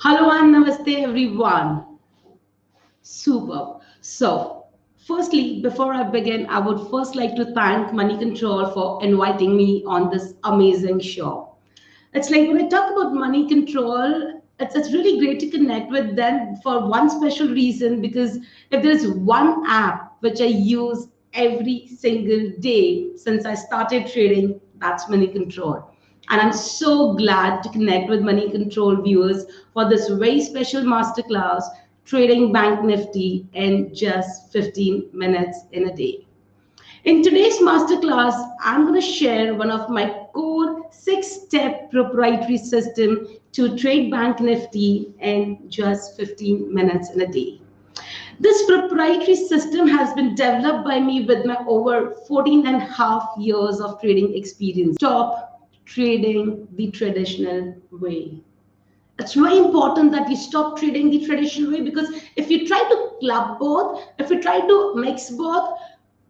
Hello and namaste everyone. Superb. So, firstly, before I begin, I would first like to thank Money Control for inviting me on this amazing show. It's like when I talk about Money Control, it's really great to connect with them for one special reason because if there's one app which I use every single day since I started trading, that's Money Control. And I'm so glad to connect with Money Control viewers for this very special masterclass, Trading Bank Nifty in just 15 minutes in a day. In today's masterclass, I'm going to share one of my core 6-step proprietary system to trade Bank Nifty in just 15 minutes in a day. This proprietary system has been developed by me with my over 14 and a half years of trading experience. Stop trading the traditional way. It's very important that you stop trading the traditional way because if you try to club both, if you try to mix both,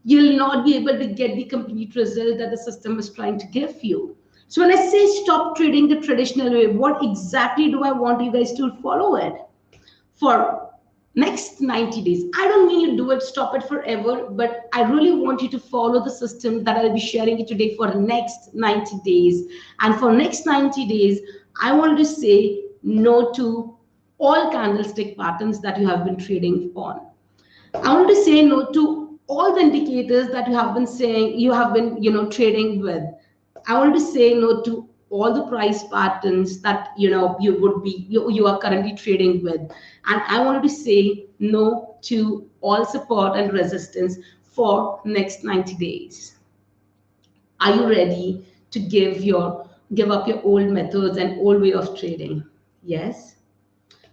you'll not be able to get the complete result that the system is trying to give you. So when I say stop trading the traditional way, what exactly do I want you guys to follow it? For next 90 days. I don't mean you do it, stop it forever, but I really want you to follow the system that I'll be sharing it today for the next 90 days. And for next 90 days, I want to say no to all candlestick patterns that you have been trading on. I want to say no to all the indicators that you have been saying you have been trading with. I want to say no to all the price patterns that you are currently trading with, and I wanted to say no to all support and resistance for next 90 days. Are you ready to give up your old methods and old way of trading? Yes.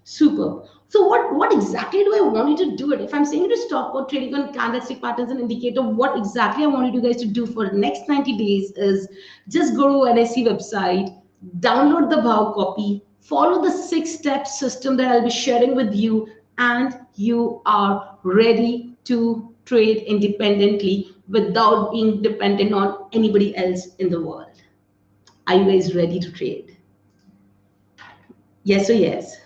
Super. So what exactly do I want you to do it? If I'm saying you to stop or trading on candlestick patterns and indicator, what exactly I want you guys to do for the next 90 days is just go to NSE website, download the Bhav copy, follow the 6-step system that I'll be sharing with you, and you are ready to trade independently without being dependent on anybody else in the world. Are you guys ready to trade? Yes or yes?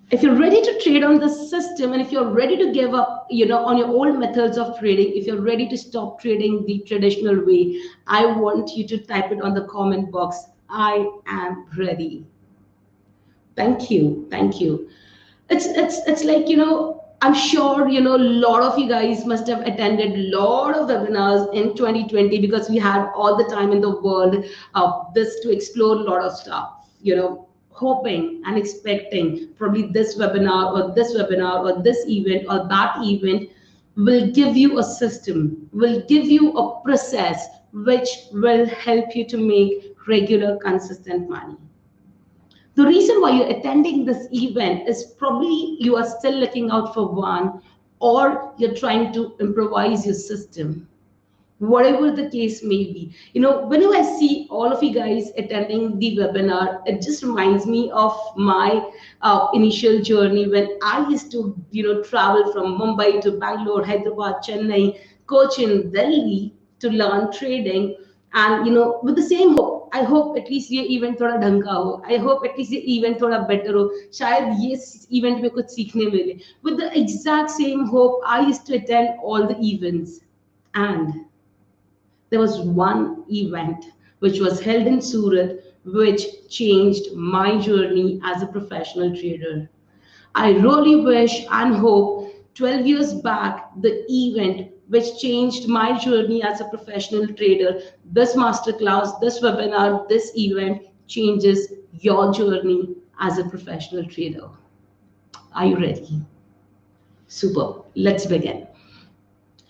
If you're ready to trade on the system and if you're ready to give up on your old methods of trading, if you're ready to stop trading the traditional way, I want you to type it on the comment box. I am ready. Thank you. It's like I'm sure a lot of you guys must have attended a lot of webinars in 2020 because we had all the time in the world this to explore a lot of stuff, hoping and expecting probably this webinar or this webinar or this event or that event will give you a system, will give you a process which will help you to make regular consistent money. The reason why you're attending this event is probably you are still looking out for one, or you're trying to improvise your system, whatever the case may be. Whenever I see all of you guys attending the webinar, it just reminds me of my initial journey when I used to travel from Mumbai to Bangalore, Hyderabad, Chennai, Cochin, Delhi to learn trading. And with the same hope, I hope at least ये event थोड़ा ढंग का हो, I hope at least ये event थोड़ा better हो, शायद ये event में कुछ सीखने मिले. With the exact same hope, I used to attend all the events. And there was one event which was held in Surat which changed my journey as a professional trader. I really wish and hope 12 years back, the event which changed my journey as a professional trader, this masterclass, this webinar, this event changes your journey as a professional trader. Are you ready? Super. Let's begin.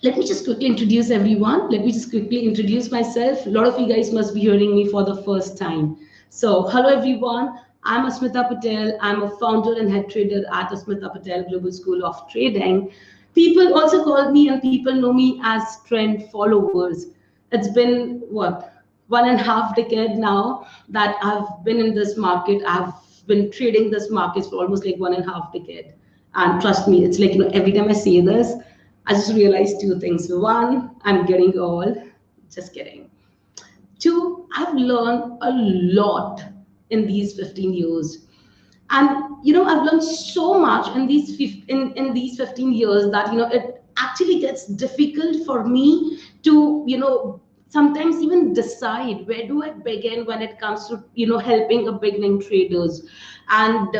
Let me just quickly introduce everyone. Let me just quickly introduce myself. A lot of you guys must be hearing me for the first time. So, hello everyone. I'm Asmita Patel. I'm a founder and head trader at Asmita Patel Global School of Trading. People also call me and people know me as trend followers. It's been what? 1.5 decade now that I've been in this market. I've been trading this market for almost like 1.5 decade. And trust me, it's like every time I say this, I just realized two things. One, I'm getting old. Just kidding. Two, I've learned a lot in these 15 years. And I've learned so much in these 15 years that it actually gets difficult for me to sometimes even decide where do I begin when it comes to helping a beginning traders. And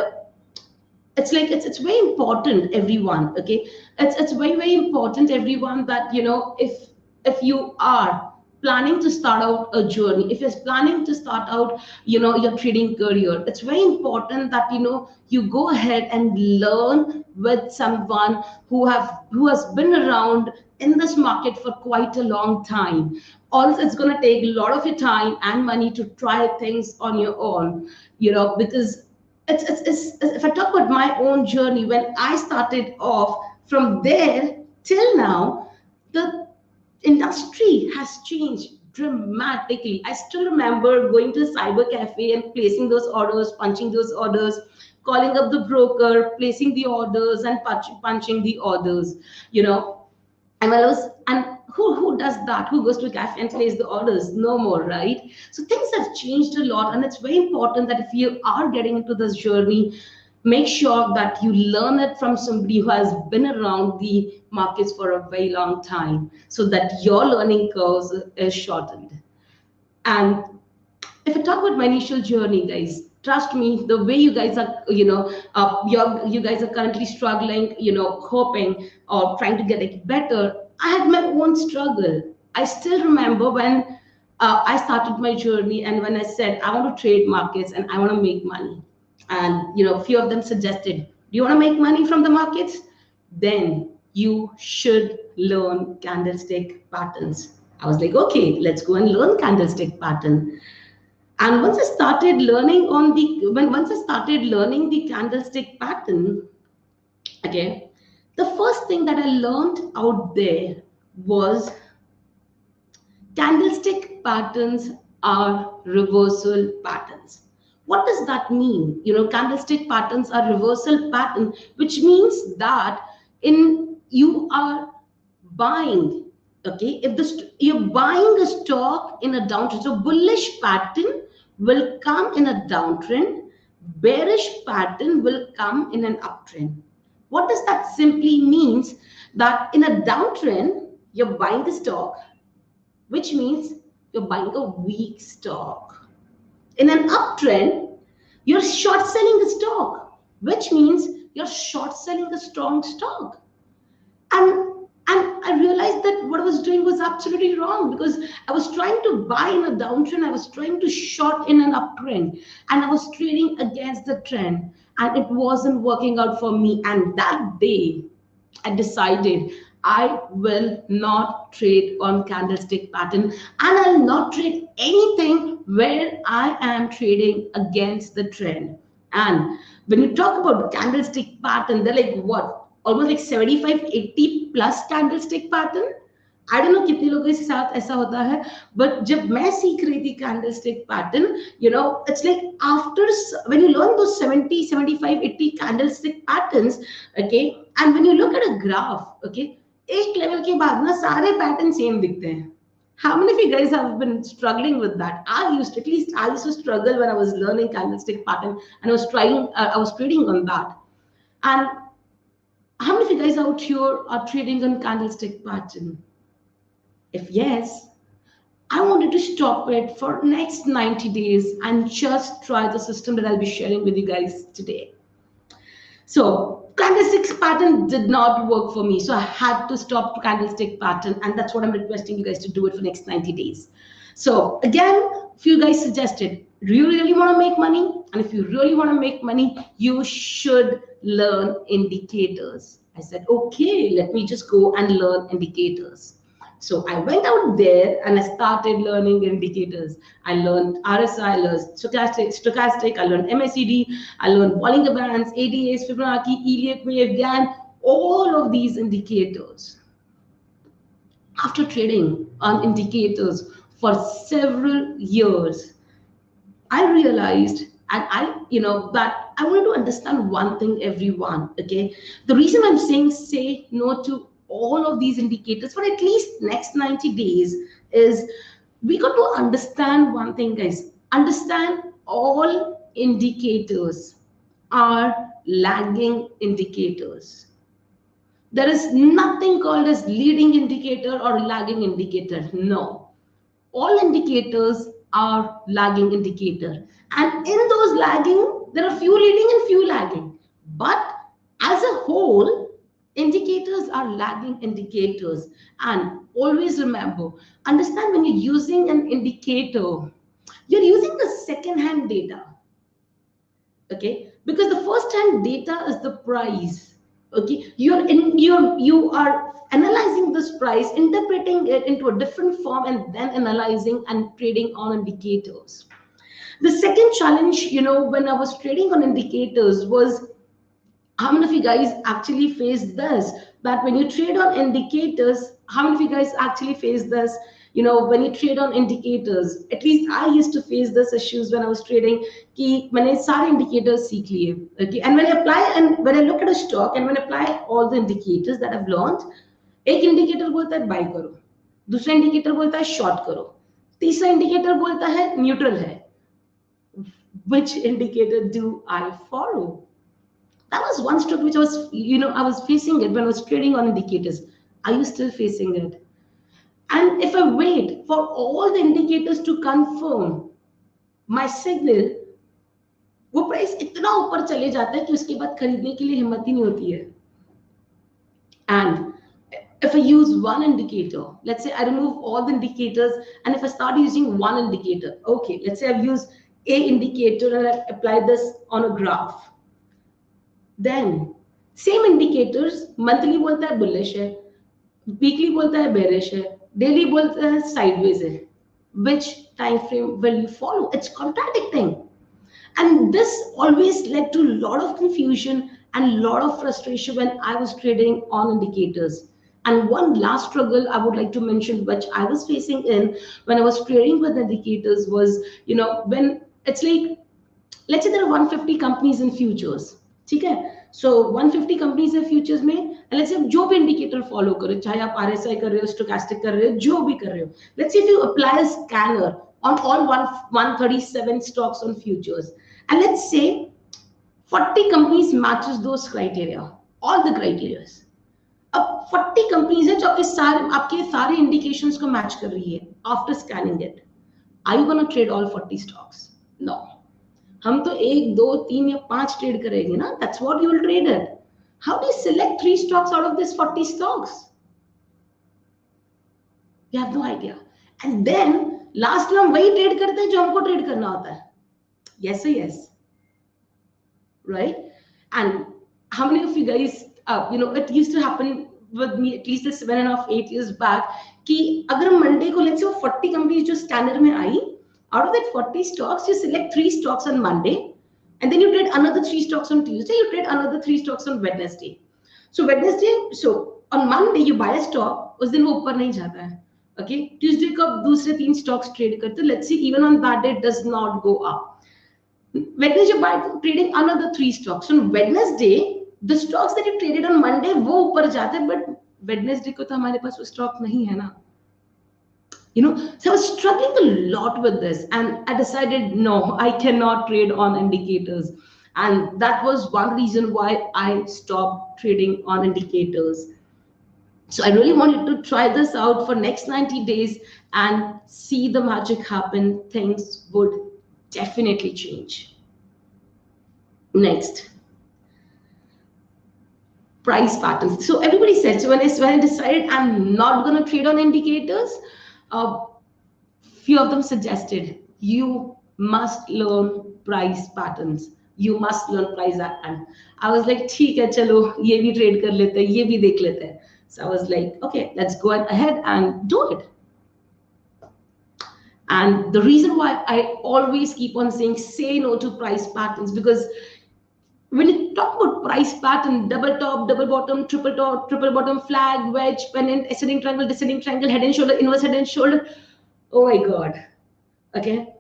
it's like it's very important, everyone. Okay, it's very important, everyone, that if you are planning to start out a journey, if you're planning to start out your trading career, it's very important that you go ahead and learn with someone who has been around in this market for quite a long time. Also, it's going to take a lot of your time and money to try things on your own, because if I talk about my own journey, when I started off, from there till now, the industry has changed dramatically. I still remember going to a cyber cafe and placing those orders, punching those orders, calling up the broker, placing the orders, and punching the orders. You know, and who does that? Who goes to a cafe and plays the orders? No more, right? So things have changed a lot, and it's very important that if you are getting into this journey, make sure that you learn it from somebody who has been around the markets for a very long time, so that your learning curve is shortened. And if I talk about my initial journey, guys, trust me, the way you guys are, you guys are currently struggling, hoping or trying to get it better. I had my own struggle. I still remember when I started my journey, and when I said I want to trade markets and I want to make money, and a few of them suggested, "Do you want to make money from the markets? Then you should learn candlestick patterns." I was like, "Okay, let's go and learn candlestick pattern." And once I started learning the candlestick pattern, okay, the first thing that I learned out there was candlestick patterns are reversal patterns. What does that mean? Candlestick patterns are reversal pattern, which means that you are buying. Okay, if you're buying a stock in a downtrend, so bullish pattern will come in a downtrend, bearish pattern will come in an uptrend. What does that simply means? That in a downtrend, you're buying the stock, which means you're buying a weak stock. In an uptrend, you're short selling the stock, which means you're short selling a strong stock. And I realized that what I was doing was absolutely wrong, because I was trying to buy in a downtrend, I was trying to short in an uptrend, and I was trading against the trend, and it wasn't working out for me. And that day, I decided I will not trade on candlestick pattern, and I'll not trade anything where I am trading against the trend. And when you talk about candlestick pattern, they're like what? Almost like 75, 80 plus candlestick pattern. I don't know कितने लोगों के साथ ऐसा होता है, but जब मैं सीख रही थी candlestick pattern, it's like after when you learn those 70, 75, 80 candlestick patterns, okay, and when you look at a graph, okay, एक level के बाद ना सारे pattern same दिखते हैं. How many of you guys have been struggling with that? I used to struggle when I was learning candlestick pattern, and I was trading on that. And how many of you guys out here are trading on candlestick pattern? If yes, I wanted to stop it for next 90 days and just try the system that I'll be sharing with you guys today. So candlestick pattern did not work for me. So I had to stop candlestick pattern, and that's what I'm requesting you guys to do it for next 90 days. So again, few guys suggested, do you really want to make money? And if you really want to make money, you should learn indicators. I said, okay, let me just go and learn indicators. So I went out there and I started learning indicators. I learned RSI, I learned stochastic, I learned MACD, I learned Bollinger Bands, ADAs, Fibonacci, Elliott Wave, GAN, all of these indicators. After trading on indicators for several years, I realized, and that I wanted to understand one thing, everyone. Okay, the reason I'm saying say no to all of these indicators for at least next 90 days is we got to understand one thing, guys. Understand all indicators are lagging indicators. There is nothing called as leading indicator or lagging indicator. No. All indicators are lagging indicator. And in those lagging, there are few leading and few lagging. But as a whole, indicators are lagging indicators. And always remember, understand when you're using an indicator, you're using the second-hand data. Okay, because the first-hand data is the price. Okay, you are analyzing this price, interpreting it into a different form, and then analyzing and trading on indicators. The second challenge, when I was trading on indicators was, how many of you guys actually face this? That when you trade on indicators, how many of you guys actually face this? When you trade on indicators, at least I used to face this issues when I was trading. कि मैंने सारे indicators सीख लिए, okay? And when I apply and when I look at a stock and when I apply all the indicators that I've learned, एक indicator बोलता है buy करो, दूसरा indicator बोलता है short करो, तीसरा indicator बोलता है neutral है. Which indicator do I follow? That was one struggle which I was facing it when I was trading on indicators. Are you still facing it? And if I wait for all the indicators to confirm my signal, वो price इतना ऊपर चले जाता है कि उसके बाद खरीदने के लिए हिम्मत ही नहीं होती है. And if I use one indicator, let's say I remove all the indicators, and if I start using one indicator, okay, let's say I've used A indicator and I apply this on a graph. Then same indicators, monthly बोलता है bullish है, weekly बोलता है bearish है, daily बोलता है sideways है. Which time frame will you follow? It's contradicting. And this always led to a lot of confusion and a lot of frustration when I was trading on indicators. And one last struggle I would like to mention, which I was facing in when I was trading with indicators, was, when it's like, let's say there are 150 companies in futures. ठीक है, so 150 companies in futures में, and let's say जो भी indicator follow करो, चाहे आप RSI कर रहे हो, stochastic कर रहे हो, जो भी कर रहे हो, let's say if you apply a scanner on all 137 stocks on futures, and let's say 40 companies matches those criteria, all the criteria. अब 40 companies है जो आपके सारे indications को match कर रही है after scanning it. Are you gonna trade all 40 stocks? No. हम तो 1, 2, 3 या 5 ट्रेड करेंगे ना. That's what you will trade it. How do you select 3 stocks out of this 40 stocks? You have no idea. And then last में हम वही trade करते हैं जो हमको ट्रेड करना होता है. Yes or yes? Right? And how many of you guys, it used to happen with me at least 7.5, 8 years back, कि अगर मंडे को let's say 40 कंपनीज जो स्टैंडर्ड में आई, out of that 40 stocks, you select 3 stocks on Monday, and then you trade another 3 stocks on Tuesday, you trade another 3 stocks on Wednesday. So on Monday you buy a stock, उस दिन वो ऊपर नहीं जाता है. Okay, Tuesday को आप दूसरे 3 stocks trade करते, let's see, even on that day it does not go up. Wednesday you buy trading another 3 stocks. On Wednesday, the stocks that you traded on Monday वो ऊपर जाते हैं, but Wednesday को तो हमारे पास वो stock नहीं है ना. So I was struggling a lot with this, and I decided, no, I cannot trade on indicators. And that was one reason why I stopped trading on indicators. So I really wanted to try this out for next 90 days and see the magic happen. Things would definitely change. Next, price patterns. So everybody said, so when I decided I'm not going to trade on indicators, few of them suggested you must learn price patterns, you must learn price action. I was like, ठीक है, चलो ये भी trade कर लेते हैं, ये भी देख लेते हैं. So I was like, okay, let's go ahead and do it. And the reason why I always keep on saying say no to price patterns, because when you talk about price pattern, double top, double bottom, triple top, triple bottom, flag, wedge, pennant, ascending triangle, descending triangle, head and shoulder, inverse head and shoulder. Oh my God. Okay.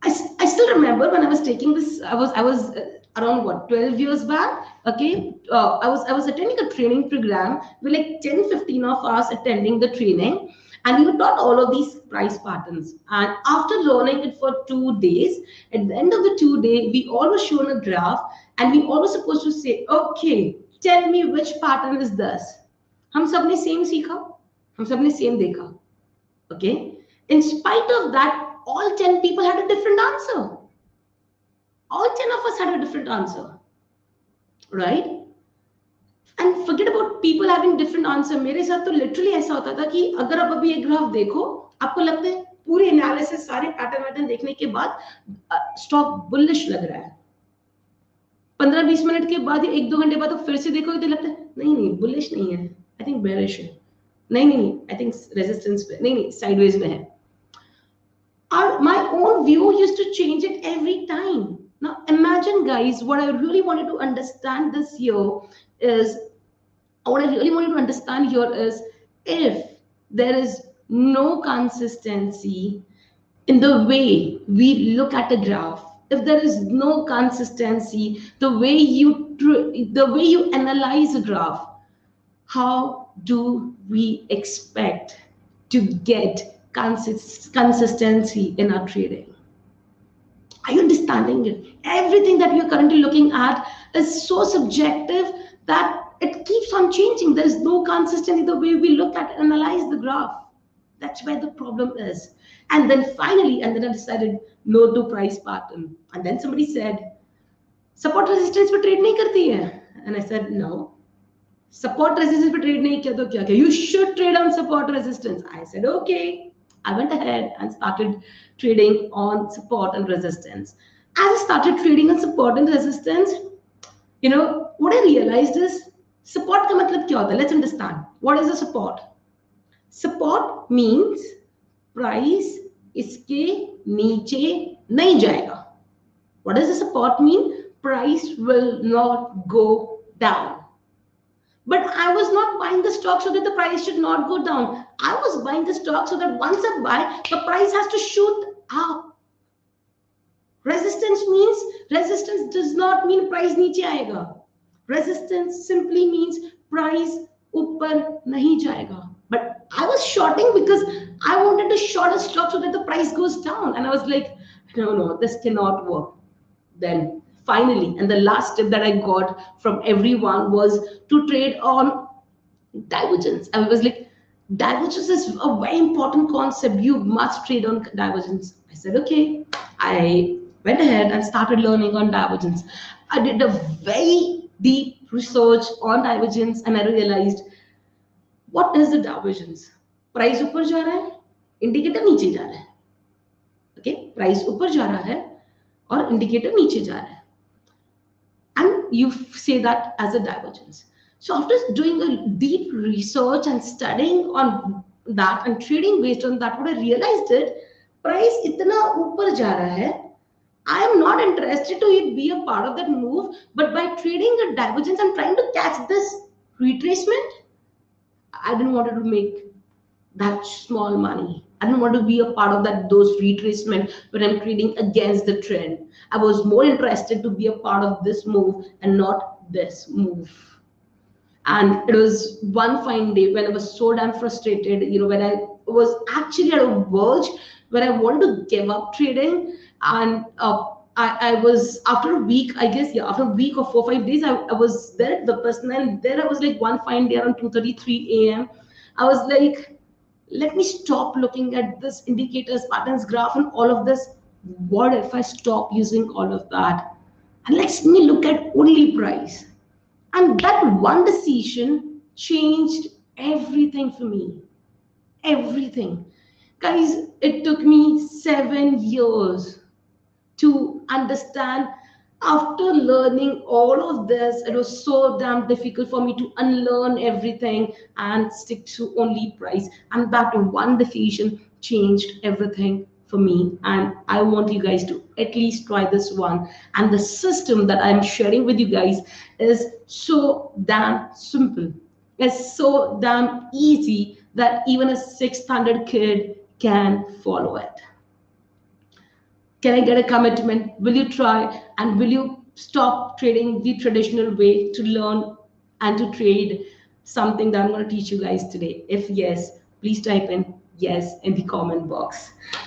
I still remember when I was taking this, I was around what, 12 years back. Okay. I was attending a training program with like 10, 15 of us attending the training. And we were taught all of these price patterns. And after learning it for 2 days, at the end of the 2 day, we all were shown a graph, and we all were supposed to say, okay, tell me which pattern is this. हम सब ने same सीखा, हम सब ने same देखा. Okay, in spite of that, all 10 people had a different answer. All 10 of us had a different answer, right? And forget about people having different answer. मेरे साथ तो literally ऐसा होता था कि अगर आप अभी एक ग्राफ देखो, आपको लगता है पूरे एनालिसिस सारे पैटर्न वैटर्न देखने के बाद स्टॉक बुलिश लग रहा है. 15-20 मिनट के बाद या 1-2 घंटे बाद तो फिर से देखोगे तो लगता है नहीं बुलिश नहीं है, आई थिंक बेरिश है, नहीं आई थिंक रेजिस्टेंस पे, नहीं साइडवेज में है. My own view used to change it every time. Now imagine, guys, what I really wanted to understand this year is, what I really wanted to understand here is, if there is no consistency in the way we look at a graph, if there is no consistency the way you analyze a graph, how do we expect to get consistency in our trading? Are you understanding it? Everything that we are currently looking at is so subjective that it keeps on changing. There is no consistency the way we look at and analyze the graph. That's where the problem is. And then finally, I decided no to price pattern. And then somebody said, support resistance पे trade नहीं करती है. And I said, no. Support resistance पे trade नहीं किया तो क्या? You should trade on support resistance. I said, okay. I went ahead and started trading on support and resistance. As I started trading on support and resistance, what I realized is, support का मतलब क्या होता है? Let's understand. What is a support? Support means price इसके नीचे नहीं जाएगा. What does a support mean? Price will not go down. But I was not buying the stock so that the price should not go down. I was buying the stock so that once I buy, the price has to shoot up. Resistance does not mean price नीचे आएगा. Resistance simply means price ऊपर नहीं जाएगा. But I was shorting because I wanted to short a stock so that the price goes down. And I was like, no, this cannot work. Then finally, and the last tip that I got from everyone was to trade on divergence. I was like, divergence is a very important concept. You must trade on divergence. I said, okay. I went ahead and started learning on divergence. I did a very deep research on divergence, and I realized, what is the divergence? Price ऊपर जा रहा है, indicator नीचे जा रहा है. Okay, price ऊपर जा रहा है और इंडिकेटर नीचे जा रहा है. And you say that as a divergence. So after doing a deep research and studying on that and trading based on that, what I realized is, price इतना ऊपर जा रहा है, I am not interested to be a part of that move, but by trading a divergence, I'm trying to catch this retracement. I didn't want to make that small money. I didn't want to be a part of those retracement when I'm trading against the trend. I was more interested to be a part of this move and not this move. And it was one fine day when I was so damn frustrated, when I was actually at a verge where I wanted to give up trading. And I was, after a week, I guess, after a week or 4 or 5 days, I was there at the person, and there I was like one fine day around 2:33 a.m. I was like, let me stop looking at this indicators, patterns, graph, and all of this. What if I stop using all of that? And let me look at only price. And that one decision changed everything for me. Everything. Guys, it took me 7 years to understand. After learning all of this, it was so damn difficult for me to unlearn everything and stick to only price. And that one decision changed everything for me. And I want you guys to at least try this one. And the system that I'm sharing with you guys is so damn simple. It's so damn easy that even a 600 kid can follow it. Can I get a commitment? Will you try, and will you stop trading the traditional way to learn and to trade something that I'm going to teach you guys today? If yes, please type in Yes, in the comment box.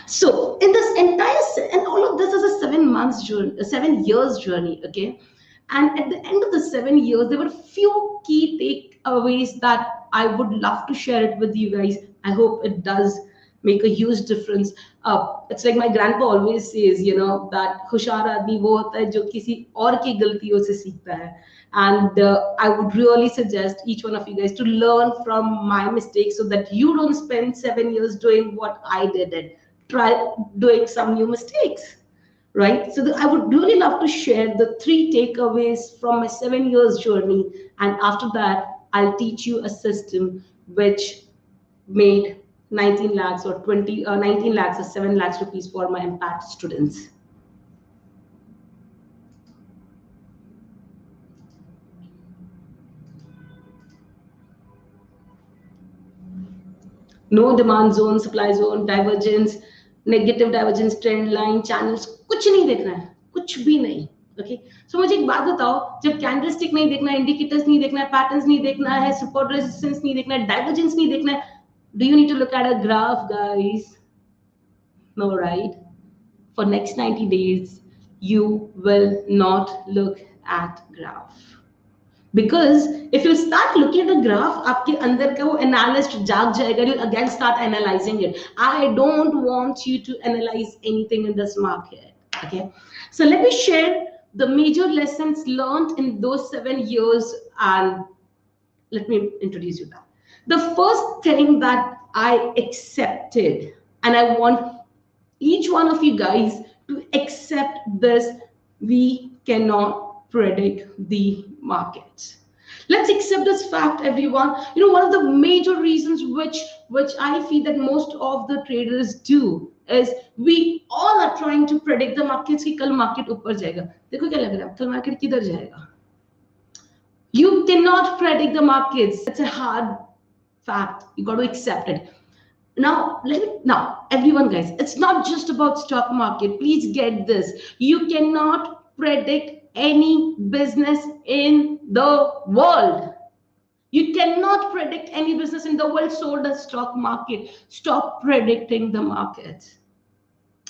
So in this entire and all of this is a 7 months journey, a 7 years journey. Okay, and at the end of the 7 years, there were few key takeaways that I would love to share it with you guys. I hope it does make a huge difference. It's like my grandpa always says, that होशियार आदमी वो होता है जो किसी और की गलतियों से सीखता है. And I would really suggest each one of you guys to learn from my mistakes so that you don't spend 7 years doing what I did and try doing some new mistakes. Right? So I would really love to share the 3 takeaways from my 7 years journey. And after that, I'll teach you a system which made 19 lakhs or 19 lakhs or 7 lakhs rupees for my impact students. No demand zone, supply zone, divergence, negative divergence, trend line, channels, कुछ नहीं देखना है, कुछ भी नहीं. Okay, सो मुझे एक बात बताओ, जब कैंडलस्टिक नहीं देखना है, इंडिकेटर्स नहीं देखना है, पैटर्न्स नहीं देखना है, सपोर्ट रेजिस्टेंस नहीं देखना है, डाइवर्जेंस नहीं देखना है, do you need to look at a graph, guys? No, right? For next 90 days, you will not look at graph. Because if you start looking at the graph, आपके अंदर का वो analyst जाग जाएगा. You again start analyzing it. I don't want you to analyze anything in this market. Okay, so let me share the major lessons learned in those 7 years, and let me introduce you that. The first thing that I accepted, and I want each one of you guys to accept this: we cannot predict the markets. Let's accept this fact, everyone. One of the major reasons which I feel that most of the traders do is we all are trying to predict the markets कि कल market ऊपर जाएगा. देखो क्या लग रहा है, कल market किधर जाएगा? You cannot predict the markets. It's a hard fact. You got to accept it. Now, everyone, guys, it's not just about stock market. Please get this. You cannot predict any business in the world. You cannot predict any business in the world, so the stock market. Stop predicting the markets.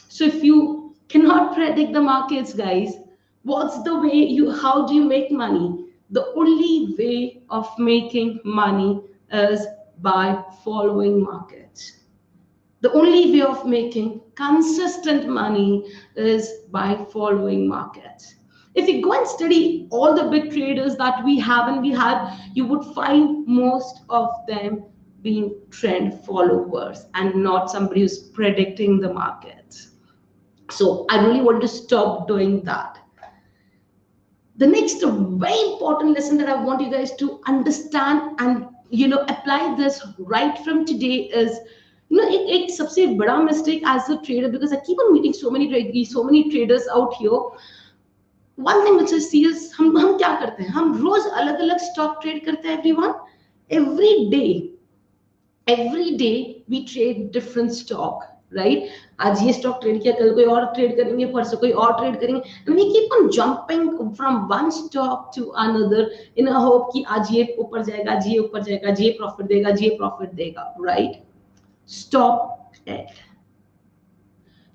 So if you cannot predict the markets, guys, what's the way how do you make money? The only way of making money is by following markets. The only way of making consistent money is by following markets. If you go and study all the big traders that we have and we had, you would find most of them being trend followers and not somebody who's predicting the markets. So I really want to stop doing that. The next very important lesson that I want you guys to understand and apply this right from today is एक सबसे बड़ा mistake as a trader, because I keep on meeting so many traders out here. One thing which I see is हम क्या करते हैं, हम रोज अलग अलग stock trade करते हैं. Everyone, every day we trade different stock, right? आज ये stock trade किया, कल कोई और trade करेंगे, परसों कोई और trade करेंगे, and we keep on jumping from one stock to another in a hope कि आज ये ऊपर जाएगा, आज ये ऊपर जाएगा, आज ये profit देगा, आज ये profit देगा, right? Stop it.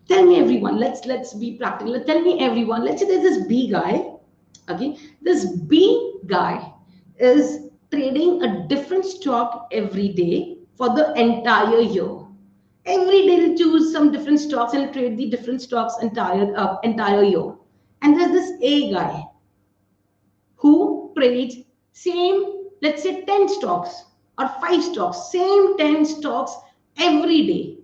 Tell me, everyone, let's be practical. Tell me, everyone, let's say there's this B guy. Okay, this B guy is trading a different stock every day for the entire year. Every day they choose some different stocks and trade the different stocks entire year. And there's this A guy who trades same, let's say 10 stocks or 5 stocks, same 10 stocks every day.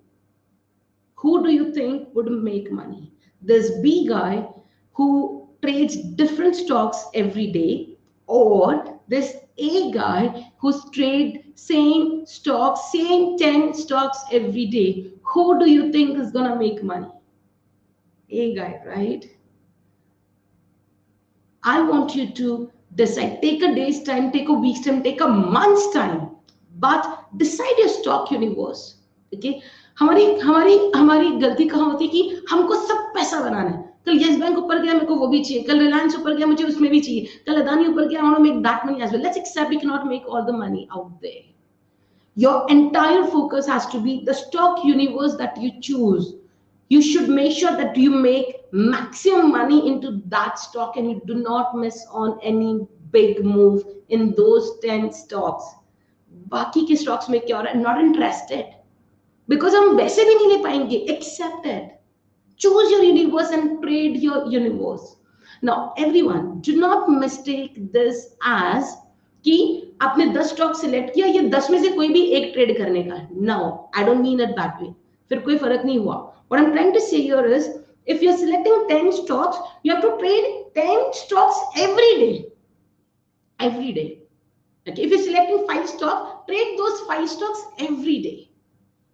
Who do you think would make money? This B guy who trades different stocks every day, or this A guy who's trade same stocks, same 10 stocks every day? Who do you think is gonna make money? A guy, right? I want you to decide. Take a day's time, take a week's time, take a month's time, but decide your stock universe. Okay? हमारी गलती कहाँ होती है कि हमको सब पैसा बनाना है. कल येस बैंक ऊपर गया, मेरे को वो भी चाहिए. कल रिलायंस ऊपर गया, मुझे उसमें भी चाहिए. कल अदानी ऊपर गया, I want to make that money as well. Let's accept we cannot make all the money out there. Your entire focus has to be the stock universe that you choose. You should make sure that you make maximum money into that stock and you do not miss on any big move in those 10 stocks. बाकी के stocks में क्या हो रहा है? Not interested. Because हम वैसे भी नहीं ले पाएंगे. Accept it. Choose your universe and trade your universe. Now, everyone, do not mistake this as कि आपने 10 स्टॉक सिलेक्ट किया, ये 10 में से कोई भी एक ट्रेड करने का. No, I don't mean it that way. फिर कोई फर्क नहीं हुआ. What I'm trying to say here is, if you're selecting 10 stocks, you have to trade 10 stocks every day. Every day. Okay. If you're selecting 5 stocks, trade those 5 stocks every day.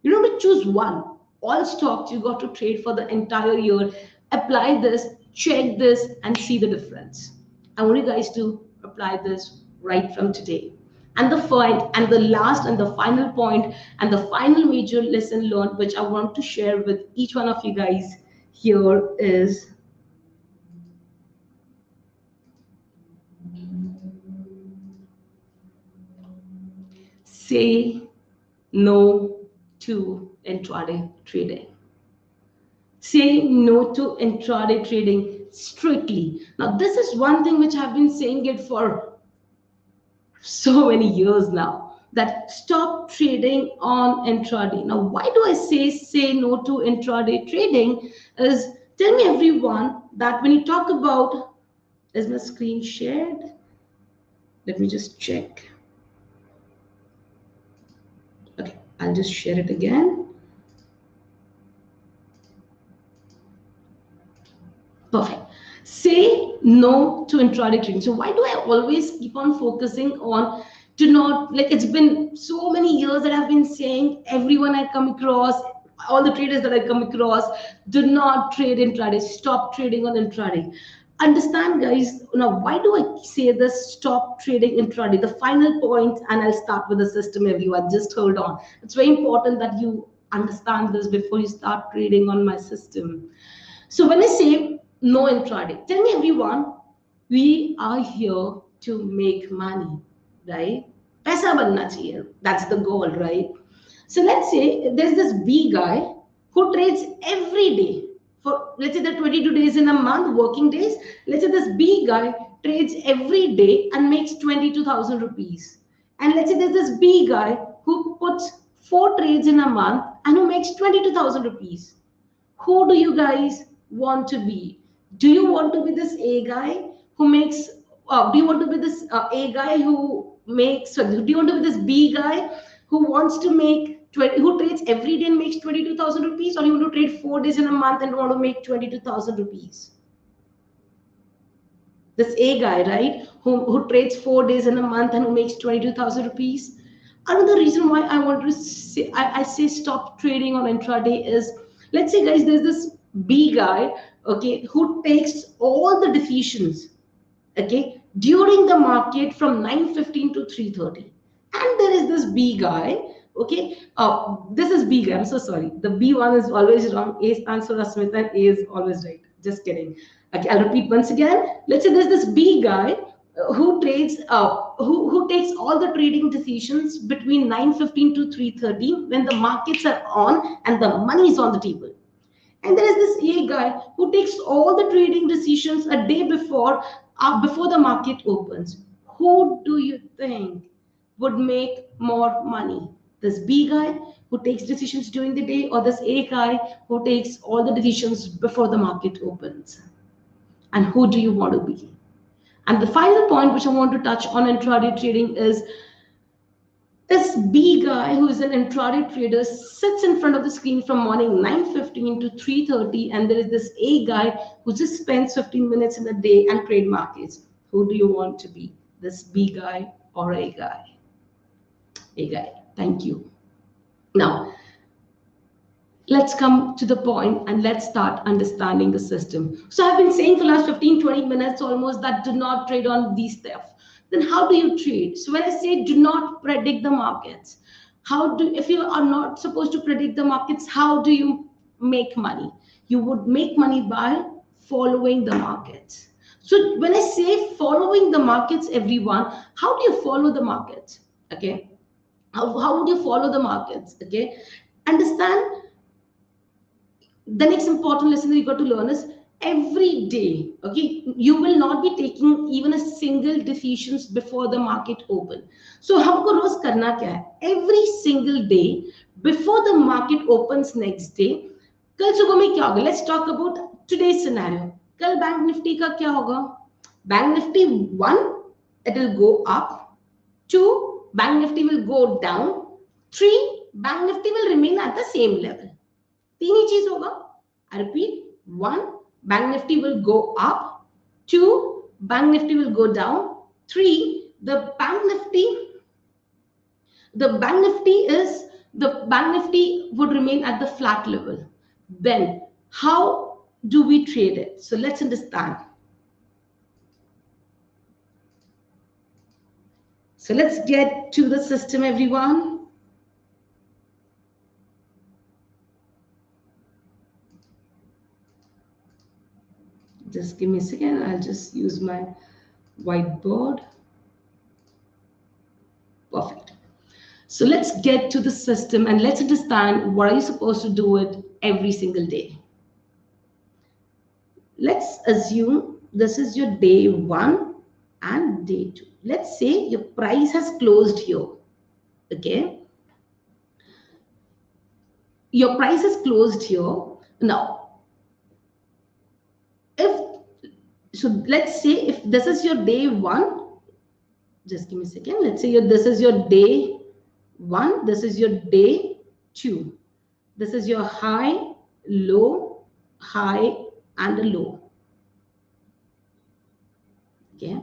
You don't have to choose one. All stocks you got to trade for the entire year. Apply this, check this, and see the difference. I want you guys to apply this right from today. And the last and the final point and the final major lesson learned, which I want to share with each one of you guys here is say no to intraday trading. Say no to intraday trading strictly. Now, this is one thing which I've been saying it for so many years now, that stop trading on intraday. Now, why do I say no to intraday trading? Is, tell me everyone that when you talk about, is my screen shared? Let me just check. Okay, I'll just share it again. Perfect. Say no to intraday trading. So why do I always keep on focusing on, do not, like, it's been so many years that I've been saying, everyone I come across, all the traders that I come across, do not trade intraday, stop trading on intraday. Understand, guys, now why do I say this, stop trading intraday? The final point, and I'll start with the system, everyone, just hold on. It's very important that you understand this before you start trading on my system. So when I say no intraday, tell me everyone, we are here to make money, right? Paisa banna chahiye. That's the goal, right? So let's say there's this B guy who trades every day for, let's say, the 22 days in a month, working days. Let's say this B guy trades every day and makes 22,000 rupees. And let's say there's this B guy who puts 4 trades in a month and who makes 22,000 rupees. Who do you guys want to be? Do you want to be this A guy who makes, do you want to be this A guy who makes, do you want to be this B guy who wants to make, who trades every day and makes 22,000 rupees, or you want to trade 4 days in a month and want to make 22,000 rupees? This A guy, right, who trades 4 days in a month and who makes 22,000 rupees. Another reason why I want to say, I say stop trading on intraday is, let's say, guys, there's this B guy, okay, who takes all the decisions, okay, during the market from 9:15 to 3:30. And there is this B guy, okay, this is B guy, I'm so sorry. The B one is always wrong. A stands for Asmita and A is always right. Just kidding. Okay, I'll repeat once again. Let's say there's this B guy who trades, who takes all the trading decisions between 9:15 to 3:30 when the markets are on and the money is on the table. And there is this A guy who takes all the trading decisions a day before the market opens. Who do you think would make more money? This B guy who takes decisions during the day, or this A guy who takes all the decisions before the market opens? And who do you want to be? And the final point which I want to touch on intraday trading is, this B guy, who is an intraday trader, sits in front of the screen from morning 9:15 to 3:30, and there is this A guy who just spends 15 minutes in a day and trade markets. Who do you want to be? This B guy or A guy? A guy. Thank you. Now, let's come to the point and let's start understanding the system. So I've been saying for the last 15-20 minutes almost that do not trade on these stuff. Then how do you trade? So when I say do not predict the markets, if you are not supposed to predict the markets, how do you make money? You would make money by following the markets. So when I say following the markets, everyone, how do you follow the markets? Okay. How would you follow the markets? Okay, understand. The next important lesson that you got to learn is every day, okay, you will not be taking even a single decisions before the market open. So हमको रोज करना क्या है? Every single day before the market opens next day, कल सुबह में क्या होगा? Let's talk about today's scenario. कल बैंक निफ्टी का क्या होगा? Bank Nifty 1, it will go up. 2, bank nifty will go down. 3, bank nifty will remain at the same level. तीन ही चीज होगा. I repeat, 1, bank nifty will go up. 2, bank nifty will go down. 3, the bank nifty would remain at the flat level. Then how do we trade it? So let's understand. So let's get to the system, everyone. Just give me a second. I'll just use my whiteboard. Perfect. So let's get to the system and let's understand what are you supposed to do it every single day. Let's assume this is your day 1 and day 2. Let's say your price has closed here. Okay. Your price is closed here. Now, let's say if this is your day 1, just give me a second. Let's say this is your day 1, this is your day 2. This is your high, low, high, and a low. Okay.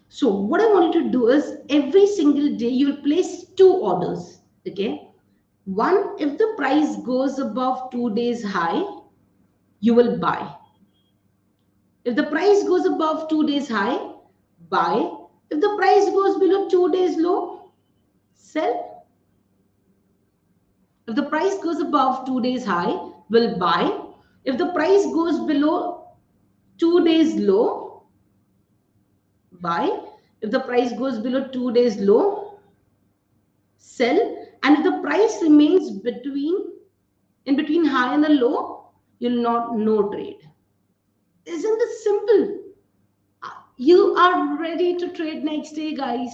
So what I want you to do is every single day you will place 2 orders. Okay. 1, if the price goes above 2 days high, you will buy. If the price goes above 2 days high, buy. If the price goes below 2 days low, sell. If the price goes above 2 days high, will buy. If the price goes below 2 days low, buy. If the price goes below 2 days low, sell. And if the price remains in between high and a low, you'll not no trade. Isn't this simple? You are ready to trade next day, guys.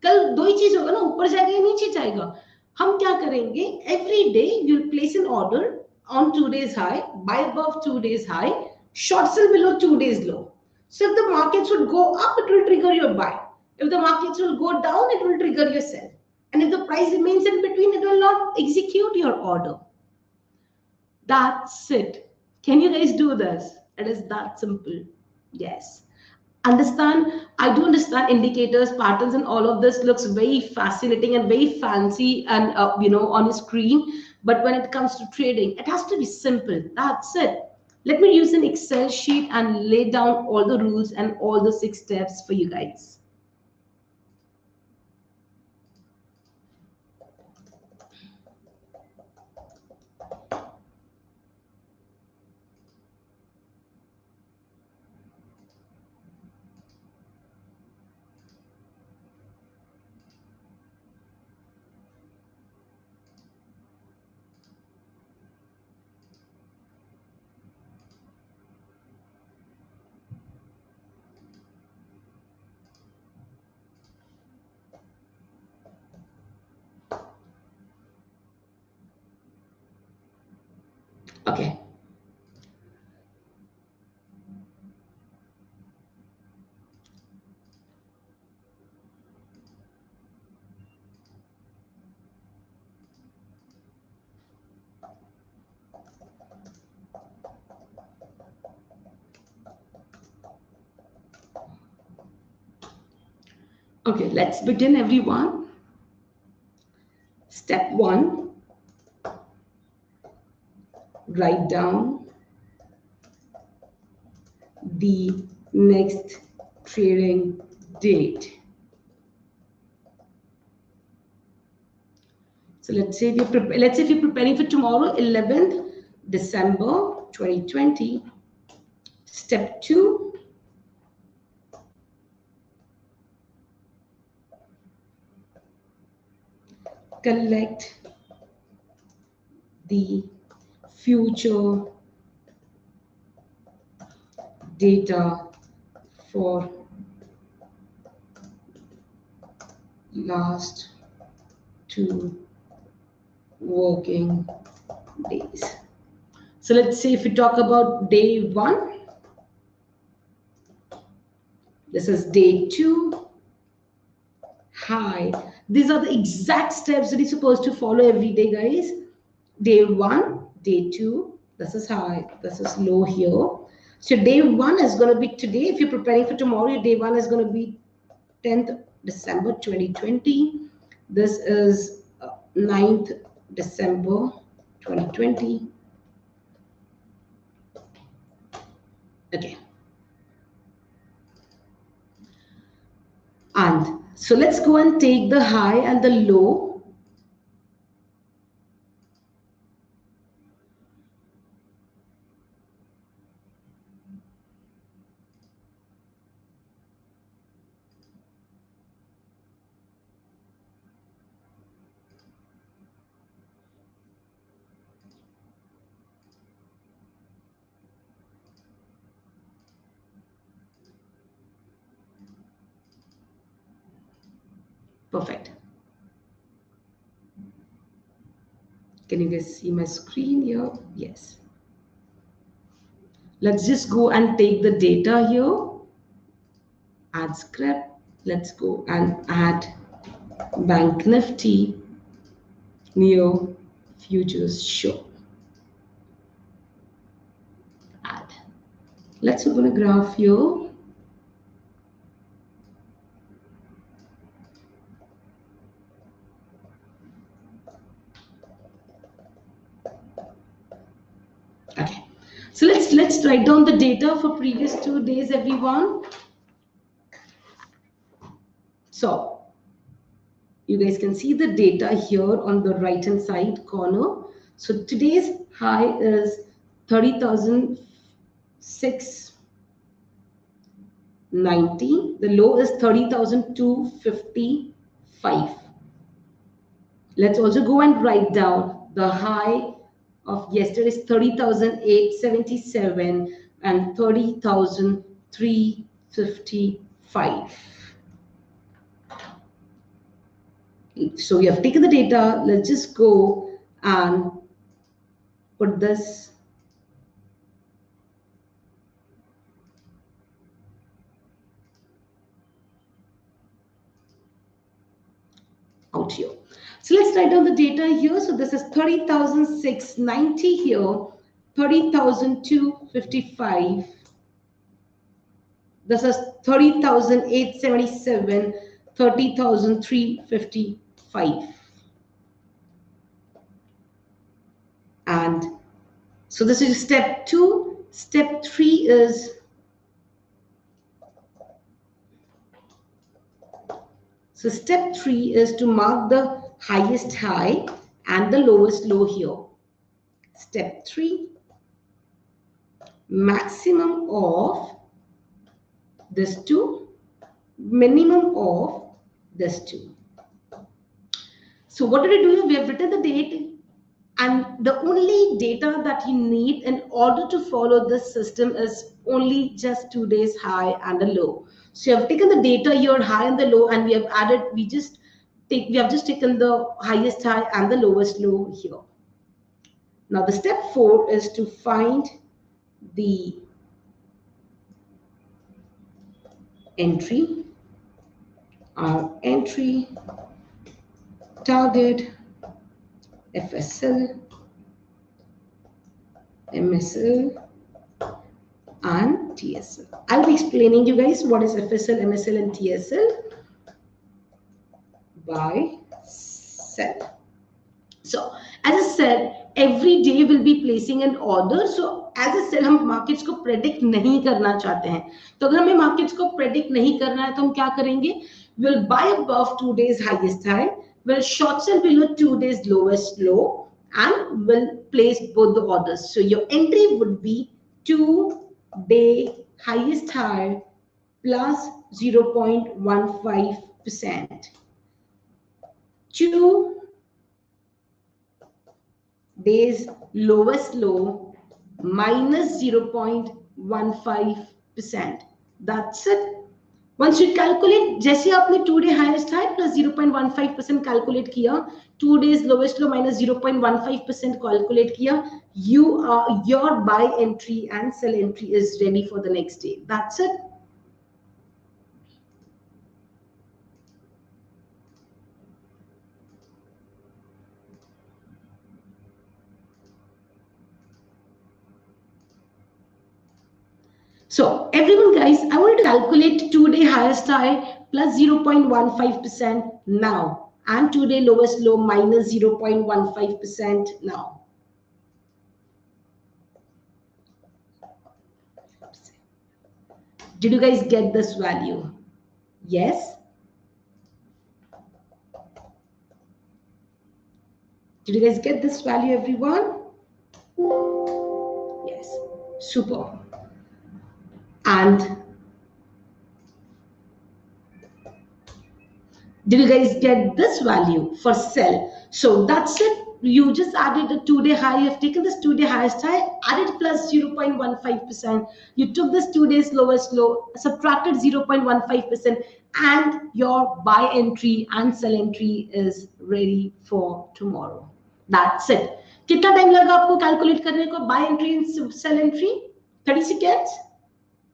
कल दो ही चीज होगा ना, ऊपर जाएगा या नीचे जाएगा. हम क्या करेंगे? Every day you'll place an order on 2 days high, buy above 2 days high, short sell below 2 days low. So if the markets would go up, it will trigger your buy. If the markets will go down, it will trigger your sell. And if the price remains in between, it will not execute your order. That's it. Can you guys do this? It is that simple. Yes. Understand, I do understand indicators, patterns, and all of this looks very fascinating and very fancy and on a screen. But when it comes to trading, it has to be simple. That's it. Let me use an Excel sheet and lay down all the rules and all the 6 steps for you guys. Okay. Okay, let's begin, everyone. Step 1, write down the next trading date. So let's say if you're preparing for tomorrow, 11th December 2020. Step 2, collect the future data for last 2 working days. So let's say if we talk about day 1, this is day 2, high. These are the exact steps that you're supposed to follow every day, guys. Day 1, day 2, this is high, this is low here. So day 1 is going to be today. If you're preparing for tomorrow, day 1 is going to be 10th December 2020. This is 9th December 2020. Okay. And so let's go and take the high and the low. Perfect. Can you guys see my screen here? Yes. Let's just go and take the data here. Add script. Let's go and add Banknifty near futures show. Add. Let's open a graph here. Okay. So let's write down the data for previous 2 days, everyone. So you guys can see the data here on the right hand side corner. So today's high is 30,690. The low is 30,255. Let's also go and write down the high of yesterday's 30,877 and 30,355. So we have taken the data. Let's just go and put this out here. So let's write down the data here. So this is 30,690 here, 30,255. This is 30,877, 30,355. And so this is step 2. Step 3 is step 3 is to mark the highest high and the lowest low here. Step 3, maximum of this 2, minimum of this 2. So what did we do? We have written the date, and the only data that you need in order to follow this system is only just 2 days high and a low. So you have taken the data here, high and the low, and we have added, we have just taken the highest high and the lowest low here. Now the step 4 is to find the entry, our entry, target, FSL, MSL, and TSL. I'll be explaining you guys what is FSL, MSL, and TSL. Buy, sell. So as I said, every day we'll be placing an order. So as I said, हम markets को predict नहीं करना चाहते हैं. तो अगर हमें markets को predict नहीं करना है तो हम क्या करेंगे? We'll buy above 2 days highest high. We'll short sell below 2 days lowest low, and we'll place both the orders. So your entry would be 2-day highest high plus 0.15%. 2 day's lowest low minus 0.15%. That's it. Once you calculate, जैसे आपने 2-day highest high plus 0.15% calculate किया, 2 days lowest low minus 0.15% calculate किया, your buy entry and sell entry is ready for the next day. That's it. So everyone guys, I want to calculate 2-day highest high plus 0.15% now and 2-day lowest low minus 0.15% now. Did you guys get this value? Yes? Did you guys get this value, everyone? Yes. Super. And did you guys get this value for sell? So that's it. You just added a 2-day high. You have taken this 2-day highest high, added plus 0.15%. You took this 2 days lowest low, subtracted 0.15%, and your buy entry and sell entry is ready for tomorrow. That's it. कितना time लगा आपको calculate करने को buy entry and sell entry? 30 seconds?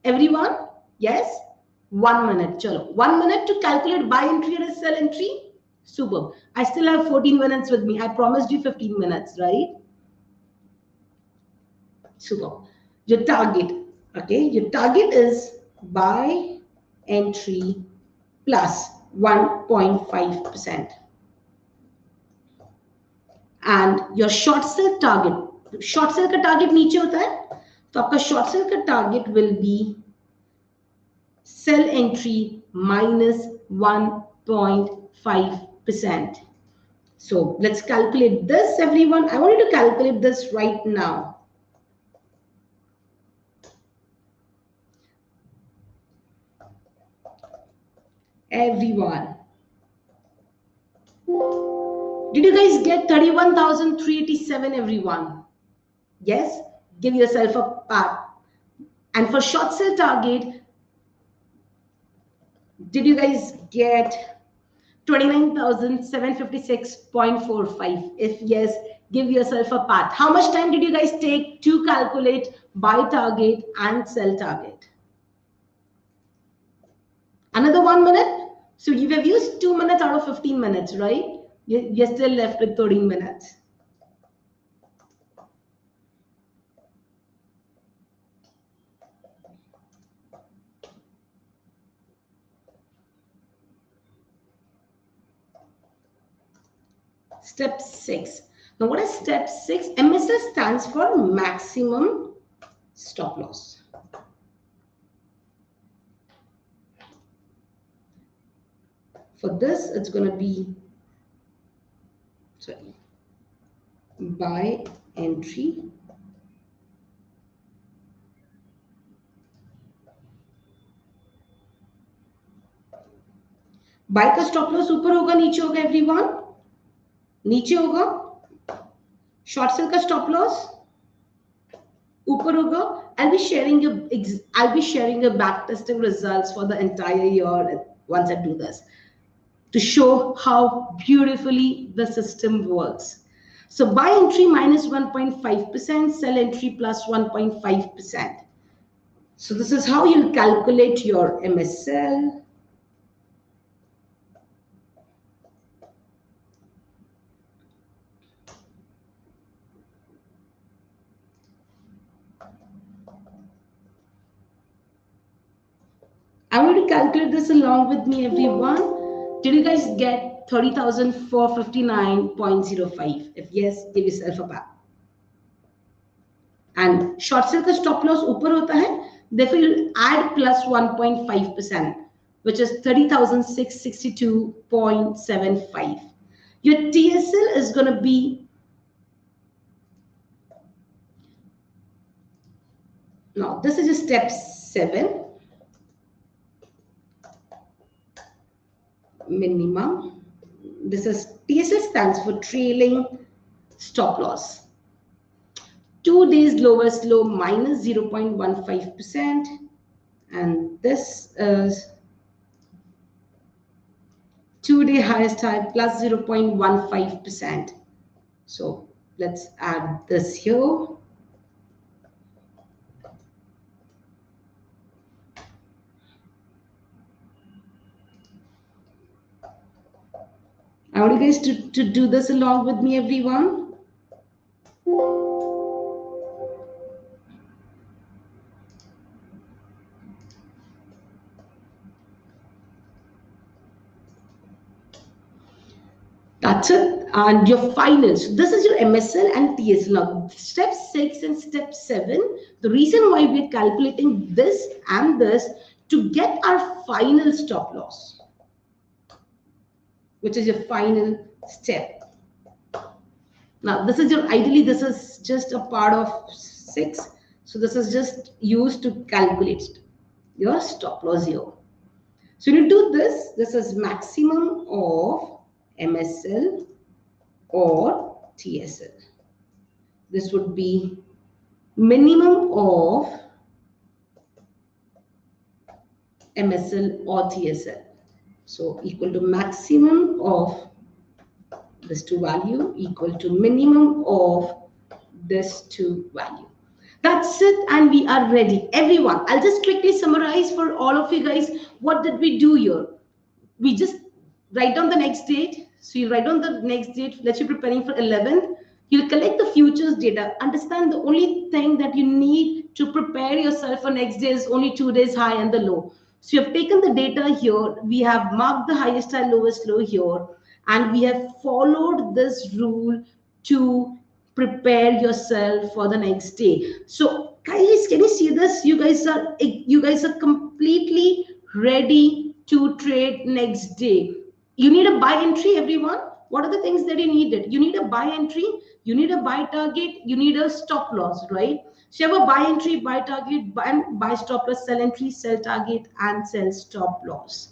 Everyone? Yes? 1 minute. Chalo. 1 minute to calculate buy entry and sell entry. Superb. I still have 14 minutes with me. I promised you 15 minutes, right? Superb. Your target. Okay. Your target is buy entry plus 1.5%. And your short sell target. Short sell का target नीचे होता है. तो आपका short sell का target will be sell entry minus 1.5%. So let's calculate this, everyone. I want you to calculate this right now. Everyone. Did you guys get 31,387, everyone? Yes? Give yourself a pat. And for short sell target, did you guys get 29,756.45? If yes, give yourself a pat. How much time did you guys take to calculate buy target and sell target? Another 1 minute? So you have used 2 minutes out of 15 minutes, right? You're still left with 13 minutes. Step 6. Now what is step 6? MSL stands for maximum stop loss. For this, it's going to be, sorry, buy entry buy का stop loss ऊपर होगा नीचे होगा everyone? नीचे होगा. Short sell का stop loss ऊपर होगा. I'll be sharing your back testing results for the entire year once I do this, to show how beautifully the system works. So buy entry minus 1.5%, sell entry plus 1.5%. So this is how you calculate your MSL. I want to calculate this along with me, everyone. Did you guys get 30,459.05? If yes, give yourself a pat. And short sell का stop loss ऊपर होता है. Therefore, you'll add plus 1.5%, which is 30,662.75. Your TSL is going to be, now this is just step 7. Minimum. This is TSL stands for trailing stop loss. 2 days lowest low minus 0.15%, and this is 2-day highest high plus 0.15%. So let's add this here. I want you guys to do this along with me, everyone. That's it. And your finals. This is your MSL and TSL. Now, step 6 and step 7, the reason why we're calculating this and this to get our final stop loss, which is your final step. Now, this is your, ideally, this is just a part of 6. So this is just used to calculate your stop loss here. So when you do this, this is maximum of MSL or TSL. This would be minimum of MSL or TSL. So equal to maximum of this two value equal to minimum of this two value. That's it, and we are ready. Everyone, I'll just quickly summarize for all of you guys. What did we do here? We just write down the next date. So you write down the next date. Let's say preparing for 11th. You'll collect the futures data. Understand the only thing that you need to prepare yourself for next day is only 2 days high and the low. So you have taken the data here. We have marked the highest high, lowest low here. And we have followed this rule to prepare yourself for the next day. So guys, can you see this? You guys are completely ready to trade next day. You need a buy entry, everyone. What are the things that you needed? You need a buy entry, you need a buy target, you need a stop loss, right? So you have a buy entry, buy target, buy stop loss, sell entry, sell target, and sell stop loss.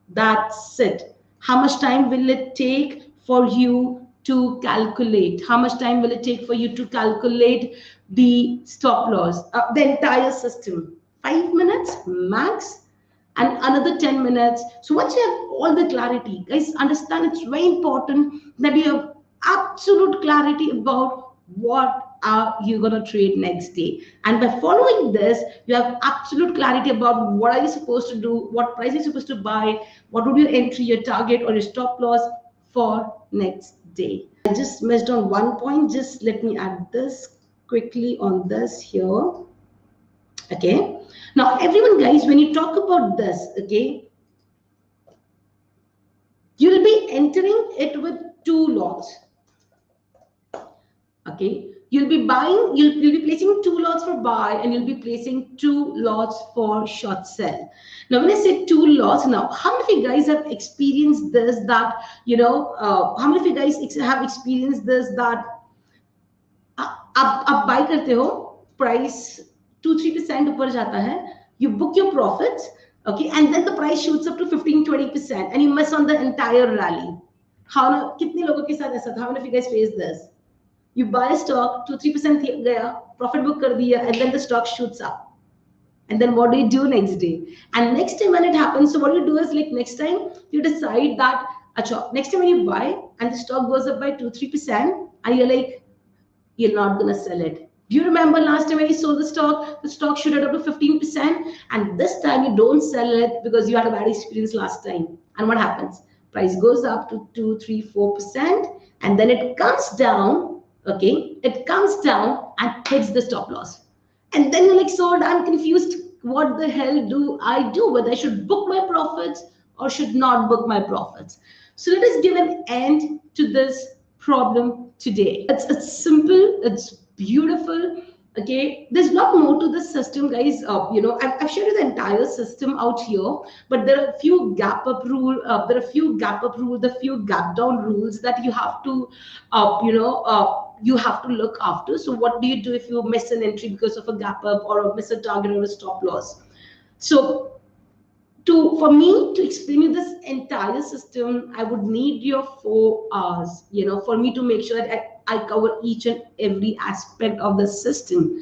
That's it. How much time will it take for you to calculate? How much time will it take for you to calculate the stop loss? The entire system. 5 minutes max, and another 10 minutes. So once you have all the clarity, guys, understand it's very important that you have absolute clarity about what are you going to trade next day. And by following this, you have absolute clarity about what are you supposed to do, what price are you supposed to buy, what would your entry, your target, or your stop loss for next day. I just missed on one point. Just let me add this quickly on this here. Okay. Now, everyone, guys, when you talk about this, okay, you'll be entering it with 2 lots. Okay. You'll be buying, you'll be placing 2 lots for buy, and you'll be placing 2 lots for short sell. Now, when I say 2 lots, now, how many of you guys have experienced this, that, how many of you guys have experienced this, that आप buy करते हो, price 2-3% ऊपर जाता है, you book your profits, okay, and then the price shoots up to 15-20% and you miss on the entire rally. कितने लोगों के साथ ऐसा था? How many of you guys faced this? You buy a stock, 2-3% गया, profit book कर दिया, and then the stock shoots up. And then what do you do next day? And next time when it happens, so what you do is, like, next time you decide that, next time when you buy and the stock goes up by 2-3%, and you're like, you're not going to sell it. Do you remember last time when you sold the stock shooted up to 15%, and this time you don't sell it because you had a bad experience last time. And what happens? Price goes up to 2-3-4%, and then it comes down, okay? It comes down and hits the stop loss. And then you're like, sold, I'm confused. What the hell do I do? Whether I should book my profits or should not book my profits. So let us give an end to this problem today. It's simple, it's beautiful. Okay, there's a lot more to this system, guys. I've showed you the entire system out here, but there are a few gap up rules, the few gap down rules that you have to, you have to look after. So what do you do if you miss an entry because of a gap up, or miss a target or a stop loss? So for me to explain you this entire system, I would need your 4 hours, for me to make sure that I cover each and every aspect of the system.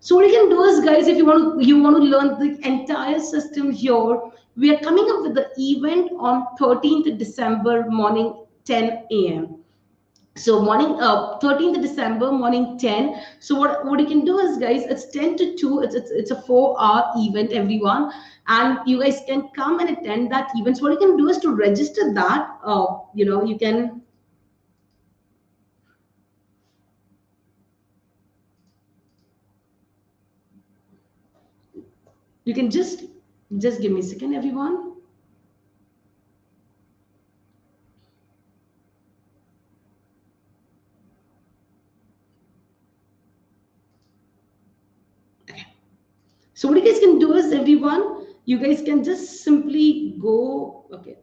So what you can do is, guys, if you want to learn the entire system here, we are coming up with the event on 13th December morning 10 a.m. So morning 13th December morning 10. So what you can do is, guys, it's 10 to 2. It's a 4-hour event, everyone, and you guys can come and attend that event. So what you can do is to register that. You can just give me a second, everyone. So what you guys can do is, everyone, you guys can just simply go. Okay,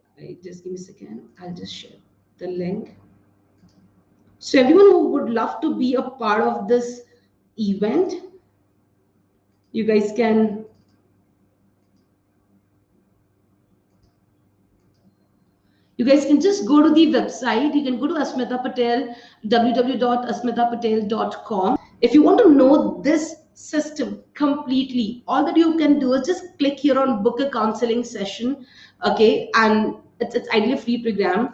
just give me a second. I'll just share the link. So everyone who would love to be a part of this event, you guys can just go to the website. You can go to Asmita Patel, www.asmitapatel.com. If you want to know this system completely, all that you can do is just click here on book a counseling session. Okay, and it's ideally a free program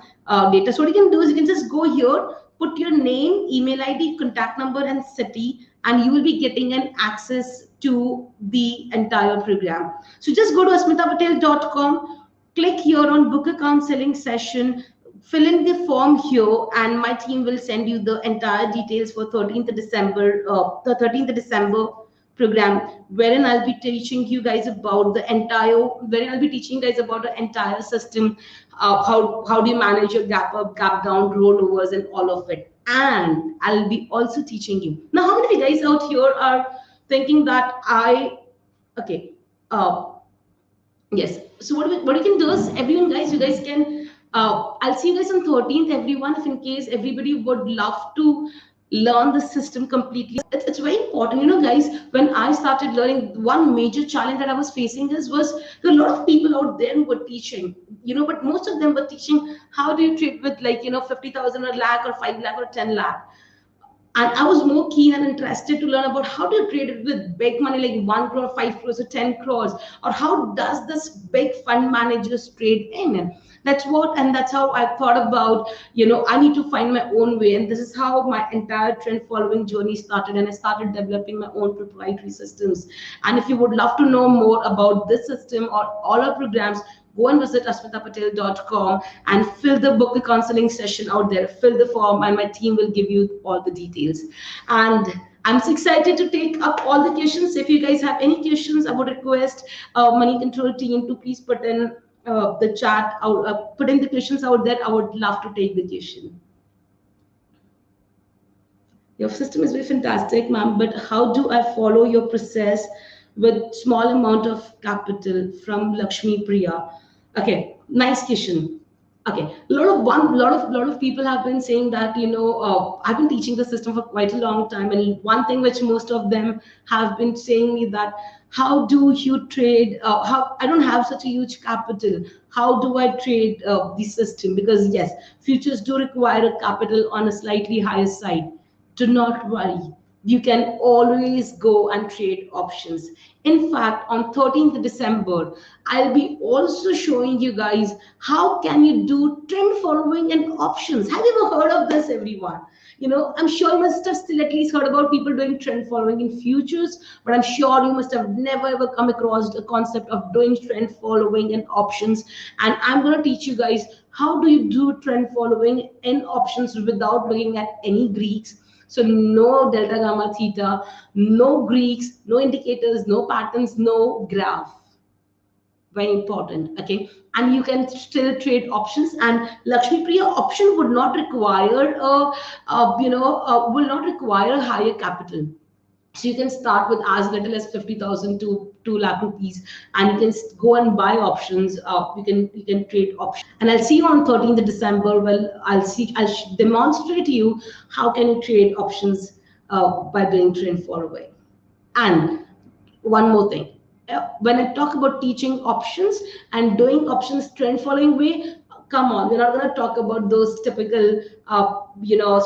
data. So what you can do is you can just go here, put your name, email ID, contact number, and city, and you will be getting an access to the entire program. So just go to asmitapatel.com, click here on book a counseling session, fill in the form here, and my team will send you the entire details for 13th December, the 13th December program, wherein I'll be teaching you guys about the entire, wherein I'll be teaching you guys about the entire system, how do you manage your gap up, gap down, rollovers, and all of it. And I'll be also teaching you. Now, how many of you guys out here are thinking that okay, uh, yes. So what you can do is, everyone, guys, you guys can. I'll see you guys on 13th, everyone. If in case everybody would love to learn the system completely, it's very important, guys. When I started learning, one major challenge that I was facing was there are a lot of people out there who were teaching, but most of them were teaching how do you trade with, like, 50,000 or lakh or 5 lakh or 10 lakh. And I was more keen and interested to learn about how do you trade it with big money, like 1 crore, 5 crores, or 10 crores, or how does this big fund managers trade in. And that's how I thought about, I need to find my own way. And this is how my entire trend following journey started. And I started developing my own proprietary systems. And if you would love to know more about this system or all our programs, go and visit asmitapatel.com and fill the book the counseling session out there. Fill the form, and my team will give you all the details. And I'm so excited to take up all the questions. If you guys have any questions, I would request Money Control team to please put in the chat, put in the questions out there. I would love to take the question. Your system is very fantastic, ma'am, but how do I follow your process with small amount of capital? From Lakshmi Priya. Okay, nice question. Okay, lot of people have been saying that, I've been teaching the system for quite a long time, and one thing which most of them have been saying me that, how do you trade? How I don't have such a huge capital. How do I trade the system? Because yes, futures do require a capital on a slightly higher side. Do not worry, you can always go and trade options. In fact, on 13th December, I'll be also showing you guys how can you do trend following and options. Have you ever heard of this, everyone? I'm sure you must have still at least heard about people doing trend following in futures, but I'm sure you must have never ever come across the concept of doing trend following and options. And I'm going to teach you guys how do you do trend following in options without looking at any Greeks. So no delta, gamma, theta, no Greeks, no indicators, no patterns, no graph. Very important. Okay, and you can still trade options. And Lakshmi Priya, option would not require will not require higher capital. So you can start with as little as 50,000 to 2 lakh rupees, and you can go and buy options. You can trade options. And I'll see you on 13th December. Well, I'll demonstrate to you how can you trade options by doing trend following. And one more thing, when I talk about teaching options and doing options trend following way, come on, we're not going to talk about those typical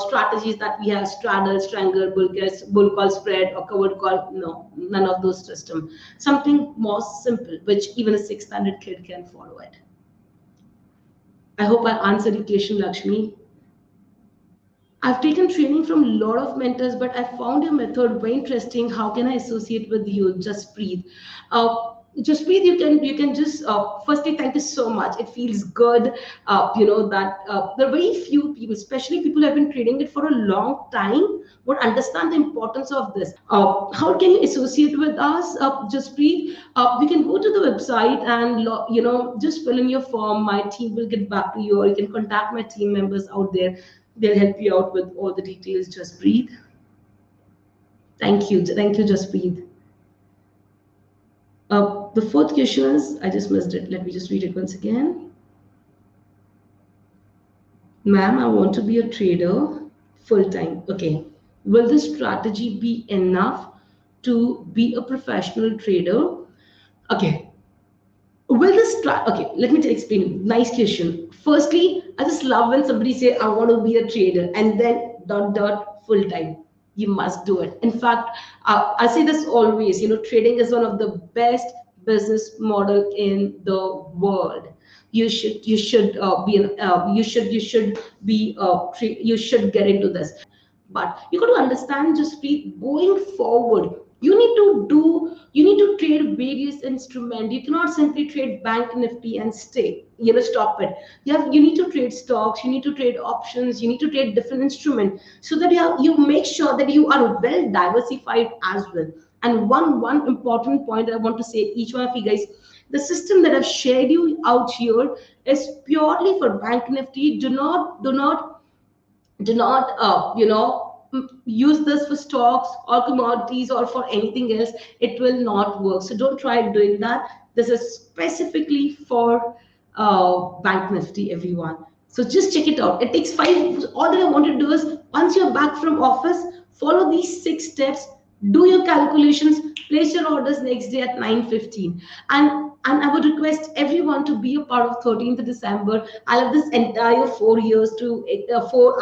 strategies that we have: straddle, strangle, bull call spread, or covered call. No, none of those system. Something more simple, which even a sixth standard kid can follow it. I hope I answered your question, Lakshmi. I've taken training from a lot of mentors, but I found your method very interesting. How can I associate with you? Just breathe. Just breathe. You can just firstly thank you so much. It feels good. That there are very few people, especially people who have been trading it for a long time, would understand the importance of this. How can you associate with us? Just breathe. You can go to the website and just fill in your form. My team will get back to you, or you can contact my team members out there. They'll help you out with all the details. Just breathe. Thank you. Thank you. Just breathe. The fourth question is, I just missed it. Let me just read it once again. Ma'am, I want to be a trader full time. Okay. Will this strategy be enough to be a professional trader? Okay. Will this okay, let me explain. Nice question. Firstly, I just love when somebody say, I want to be a trader, and then full time. You must do it. In fact, I say this always, trading is one of the best business model in the world. You should get into this. But you got to understand, just going forward, you need to trade various instruments. You cannot simply trade Banknifty and stop it. You need to trade stocks, you need to trade options, you need to trade different instruments, so that you make sure that you are well diversified as well. And one important point I want to say, each one of you guys, the system that I've shared you out here is purely for Banknifty. Do not use this for stocks or commodities or for anything else. It will not work, so don't try doing that. This is specifically for Banknifty, everyone. So just check it out. It takes 5. All that I want to do is, once you're back from office, follow these 6 steps, do your calculations, place your orders next day at 9:15. And I would request everyone to be a part of 13th December. I'll have this entire 4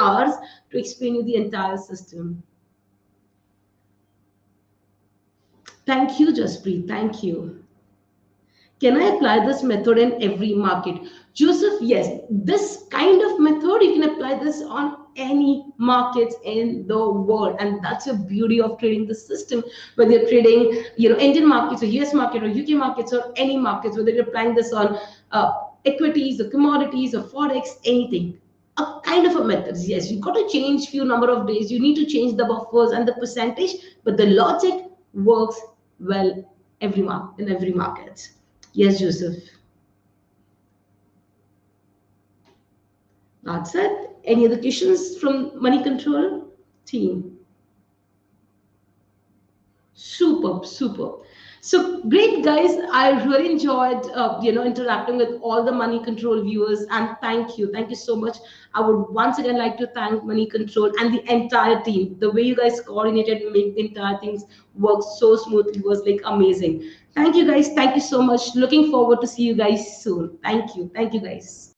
hours to explain you the entire system. Thank you, Jaspreet. Thank you. Can I apply this method in every market? Joseph, yes. This kind of method, you can apply this on any markets in the world. And that's the beauty of trading the system. Whether you're trading, Indian markets or US market or UK markets or any markets, whether you're applying this on equities or commodities or Forex, anything. A kind of a method. Yes, you've got to change few number of days. You need to change the buffers and the percentage, but the logic works well in every market. Yes, Joseph. That's it. Any other questions from Money Control team? Superb. So great, guys. I really enjoyed, interacting with all the Money Control viewers, and thank you so much. I would once again like to thank Money Control and the entire team. The way you guys coordinated and make the entire things work so smoothly was like amazing. Thank you, guys. Thank you so much. Looking forward to see you guys soon. Thank you, guys.